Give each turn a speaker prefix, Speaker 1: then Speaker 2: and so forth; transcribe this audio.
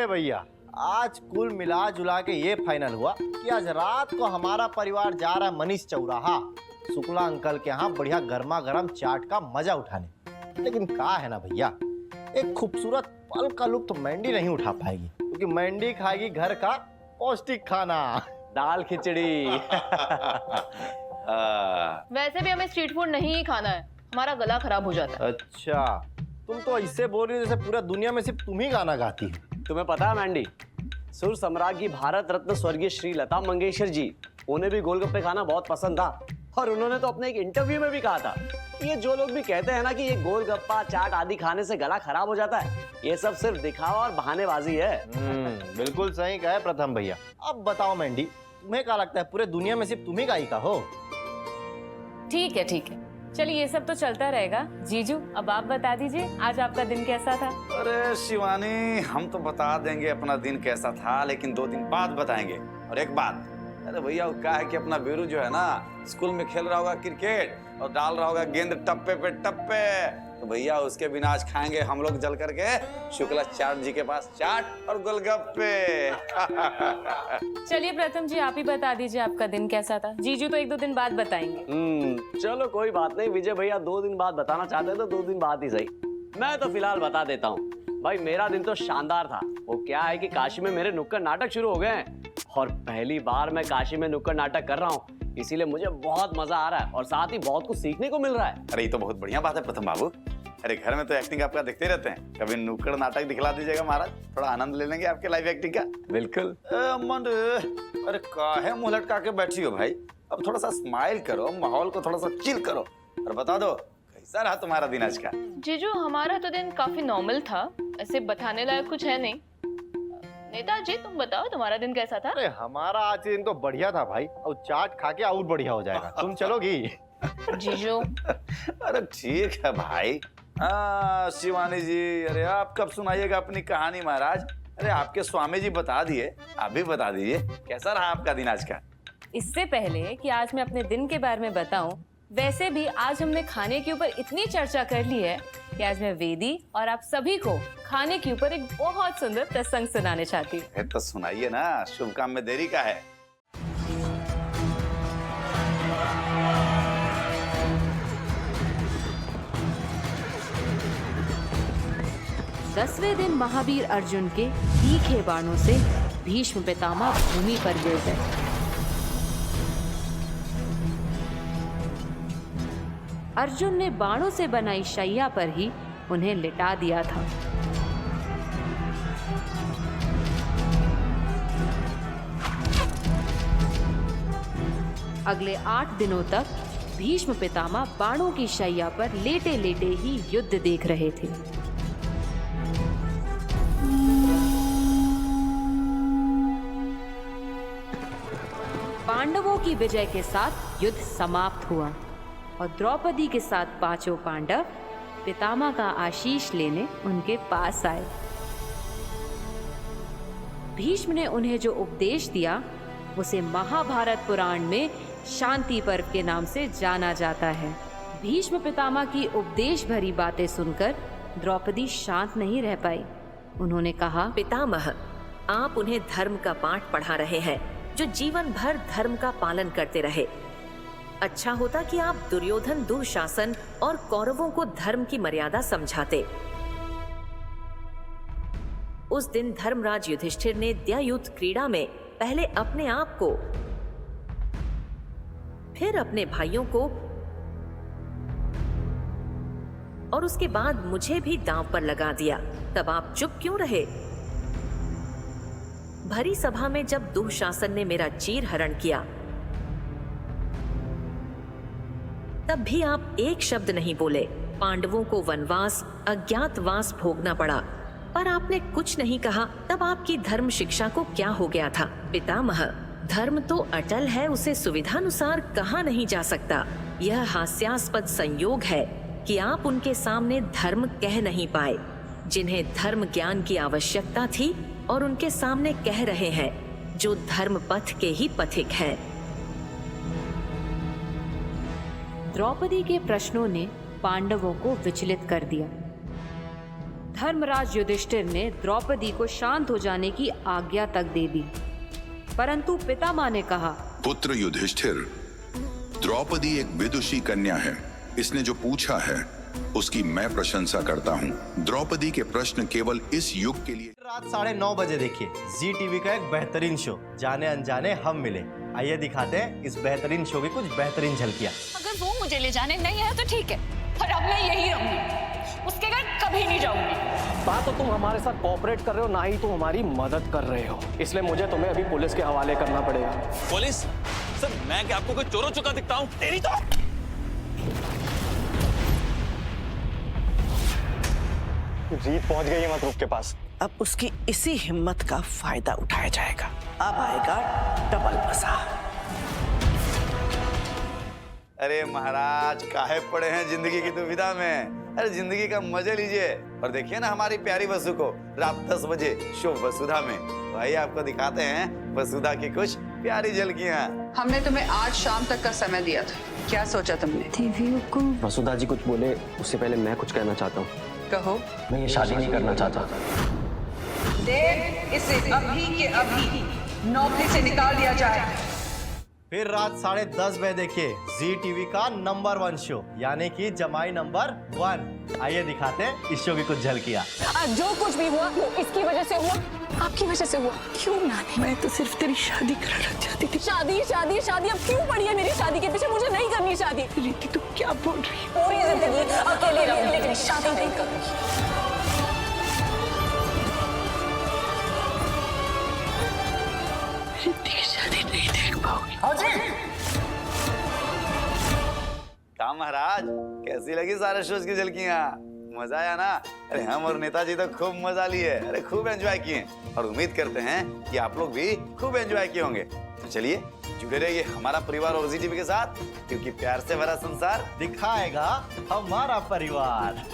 Speaker 1: भैया, आज कुल मिला जुला के ये फाइनल हुआ कि आज रात को हमारा परिवार जा रहा है मनीष चौराहा शुक्ला अंकल के यहाँ बढ़िया गर्मा गर्म चाट का मजा उठाने। लेकिन क्या है ना भैया, एक खूबसूरत पल का लुत्फ मैंडी नहीं उठा पाएगी, क्योंकि मैंडी खाएगी घर का पौष्टिक खाना, दाल खिचड़ी।
Speaker 2: वैसे भी हमें स्ट्रीट फूड नहीं ही खाना है, हमारा गला खराब हो जाता है।
Speaker 1: अच्छा, तुम तो ऐसे बोल रही हो जैसे पूरा दुनिया में सिर्फ तुम ही गाना गाती हो।
Speaker 3: तुम्हें पता है मैंडी, सुर सम्राज्ञी भारत रत्न स्वर्गीय श्री लता मंगेशकर जी, उन्हें भी गोलगप्पे खाना बहुत पसंद था। और उन्होंने तो अपने एक इंटरव्यू में भी कहा था, ये जो लोग भी कहते हैं ना कि ये गोलगप्पा चाट आदि खाने से गला खराब हो जाता है, ये सब सिर्फ दिखावा और बहानेबाजी है।
Speaker 1: बिल्कुल सही कहा है प्रथम भैया। अब बताओ मैंडी, तुम्हें क्या लगता है पूरे दुनिया में सिर्फ तुम ही गायिका हो?
Speaker 4: ठीक है ठीक है, चलिए ये सब तो चलता रहेगा। जीजू अब आप बता दीजिए आज आपका दिन कैसा था?
Speaker 5: अरे शिवानी, हम तो बता देंगे अपना दिन कैसा था, लेकिन 2 दिन बाद बताएंगे। और एक बात, अरे भैया क्या है कि अपना वीरू जो है ना स्कूल में खेल रहा होगा क्रिकेट और डाल रहा होगा गेंद टप्पे पे टप्पे, तो भैया उसके बिना आज खाएंगे हम लोग जल करके शुक्लाचार्य जी के पास चाट और गोलगप्पे।
Speaker 4: चलिए प्रथम जी आप ही बता दीजिए आपका दिन कैसा था। जीजू तो 1-2 दिन बाद बताएंगे।
Speaker 3: चलो कोई बात नहीं, विजय भैया 2 दिन बाद बताना चाहते हैं तो 2 दिन बाद ही सही। मैं तो फिलहाल बता देता हूँ भाई, मेरा दिन तो शानदार था। वो क्या है कि काशी में मेरे नुक्कड़ नाटक शुरू हो गए हैं और पहली बार मैं काशी में नुक्कड़ नाटक कर रहा हूँ, इसीलिए मुझे बहुत मजा आ रहा है और साथ ही बहुत कुछ सीखने को मिल रहा है।
Speaker 5: अरे ये तो बहुत बढ़िया बात है प्रथम बाबू। अरे घर में तो एक्टिंग आपका देखते रहते हैं, कभी नुक्कड़ नाटक दिखला दीजिएगा महाराज, थोड़ा आनंद ले लेंगे आपके लाइव एक्टिंग का।
Speaker 3: बिल्कुल।
Speaker 5: अरे काहे मुंह लटका के बैठी हो भाई, अब थोड़ा सा स्माइल करो, माहौल को थोड़ा सा चिल करो और बता दो कैसा रहा तुम्हारा दिन आज का?
Speaker 2: जीजू हमारा तो दिन काफी नॉर्मल था, ऐसे बताने लायक कुछ है नहीं। नेताजी तुम बताओ तुम्हारा दिन कैसा था?
Speaker 1: अरे हमारा आज दिन तो बढ़िया था भाई, और चाट खा के और बढ़िया हो जाएगा। तुम चलोगी?
Speaker 2: जीजू
Speaker 5: अरे ठीक है भाई। शिवानी जी, अरे आप कब सुनाइएगा अपनी कहानी महाराज? अरे आपके स्वामी जी बता दिए, आप भी बता दीजिए कैसा रहा आपका दिन आज का?
Speaker 4: इससे पहले कि आज मैं अपने दिन के बारे में बताऊं, वैसे भी आज हमने खाने के ऊपर इतनी चर्चा कर ली है कि आज मैं वेदी और आप सभी को खाने के ऊपर एक बहुत सुंदर प्रसंग सुनाने चाहती हूँ।
Speaker 5: तो सुनाइए ना, शुभ काम में देरी का है।
Speaker 6: दसवें दिन महावीर अर्जुन के तीखे बाणों से भीष्म पितामह भूमि पर गिर गए। अर्जुन ने बाणों से बनाई शैया पर ही उन्हें लिटा दिया था। अगले 8 दिनों तक भीष्म पितामह बाणों की शैया पर लेटे लेटे ही युद्ध देख रहे थे। पांडवों की विजय के साथ युद्ध समाप्त हुआ और द्रौपदी के साथ 5 पांडव पितामह का आशीष लेने उनके पास आए। भीष्म ने उन्हें जो उपदेश दिया उसे महाभारत पुराण में शांति पर्व के नाम से जाना जाता है। भीष्म पितामह की उपदेश भरी बातें सुनकर द्रौपदी शांत नहीं रह पाई। उन्होंने कहा,
Speaker 7: पितामह, आप उन्हें धर्म का पाठ पढ़ा रहे हैं जो जीवन भर धर्म का पालन करते रहे। अच्छा होता कि आप दुर्योधन, दुःशासन और कौरवों को धर्म की मर्यादा समझाते। उस दिन धर्मराज युधिष्ठिर ने द्वयुद्ध क्रीड़ा में पहले अपने आप को, फिर अपने भाइयों को और उसके बाद मुझे भी दांव पर लगा दिया। तब आप चुप क्यों रहे? भरी सभा में जब दुःशासन ने मेरा चीर हरण किया तब भी आप एक शब्द नहीं बोले। पांडवों को वनवास, अज्ञातवास भोगना पड़ा, पर आपने कुछ नहीं कहा। तब आपकी धर्म शिक्षा को क्या हो गया था? पितामह, धर्म तो अटल है, उसे सुविधानुसार कहा नहीं जा सकता। यह हास्यास्पद संयोग है कि आप उनके सामने धर्म कह नहीं पाए, जिन्हें धर्म ज्ञान की आवश्यकता थी, और उनके सामने कह रहे हैं जो धर्म पथ के ही पथिक हैं।
Speaker 6: द्रौपदी के प्रश्नों ने पांडवों को विचलित कर दिया। धर्मराज युधिष्ठिर ने द्रौपदी को शांत हो जाने की आज्ञा तक दे दी, परंतु पितामह ने कहा,
Speaker 8: पुत्र युधिष्ठिर, द्रौपदी एक विदुषी कन्या है। इसने जो पूछा है उसकी मैं प्रशंसा करता हूँ। द्रौपदी के प्रश्न केवल इस युग के लिए।
Speaker 1: रात 9:30 बजे देखिए जी टीवी का एक बेहतरीन शो जाने अनजाने हम मिले। आइए दिखाते हैं इस बेहतरीन शो की कुछ बेहतरीन झलकियाँ।
Speaker 9: अगर वो मुझे ले जाने नहीं आया तो ठीक है, पर अब मैं यही रहूंगी, उसके घर कभी नहीं जाऊंगी।
Speaker 3: बात तो तुम हमारे साथ कोऑपरेट कर रहे हो, ना ही तुम हमारी मदद कर रहे हो, इसलिए मुझे तुम्हें अभी पुलिस के हवाले करना पड़ेगा।
Speaker 5: पुलिस? सर मैं क्या आपको कोई चोरों चुका दिखता हूँ? तेरी तो
Speaker 3: जीत पहुंच गई है मकरूफ के पास।
Speaker 10: अब उसकी इसी हिम्मत का फायदा उठाया जाएगा। अब आएगा डबल मजा।
Speaker 5: अरे महाराज काहे पड़े हैं जिंदगी की दुविधा में? अरे जिंदगी का मजे लीजिए और देखिए ना हमारी प्यारी वसु को रात 10 बजे शो वसुधा में। भाई आपको दिखाते हैं वसुधा की कुछ प्यारी झलकियाँ।
Speaker 11: हमने तुम्हें आज शाम तक का समय दिया था, क्या सोचा तुमने?
Speaker 3: वसुधा जी कुछ बोले उससे पहले मैं कुछ कहना चाहता हूँ।
Speaker 11: कहो।
Speaker 3: मैं ये शादी नहीं करना चाहता।
Speaker 11: देव इसे अभी के अभी नौकरी से निकाल दिया जाए।
Speaker 1: फिर रात 10:30 बजे देखिए जी टीवी का नंबर 1 शो यानी कि जमाई नंबर 1। आइए दिखाते हैं इस शो की कुछ झलकियाँ।
Speaker 9: जो कुछ भी हुआ वो इसकी वजह से हुआ, आपकी वजह से हुआ। क्यों नानी?
Speaker 10: मैं तो सिर्फ तेरी शादी कराना चाहती थी।
Speaker 9: शादी शादी शादी, अब क्यों पड़ी है मेरी शादी के पीछे? मुझे नहीं करनी शादी।
Speaker 10: रीति तू क्या बोल रही है?
Speaker 9: पूरी जिंदगी अकेले रहूंगी लेकिन शादी नहीं करूंगी।
Speaker 10: रीति की शादी नहीं देख पाओगी।
Speaker 5: क्या महाराज कैसी लगी सारे शोज की झलकियाँ? मजा आया ना? अरे हम और नेताजी तो खूब मजा लिए, अरे खूब एंजॉय किए और उम्मीद करते हैं कि आप लोग भी खूब एंजॉय किए होंगे। तो चलिए जुड़े रहिए हमारा परिवार और जी टीवी के साथ, क्योंकि प्यार से भरा संसार
Speaker 1: दिखाएगा हमारा परिवार।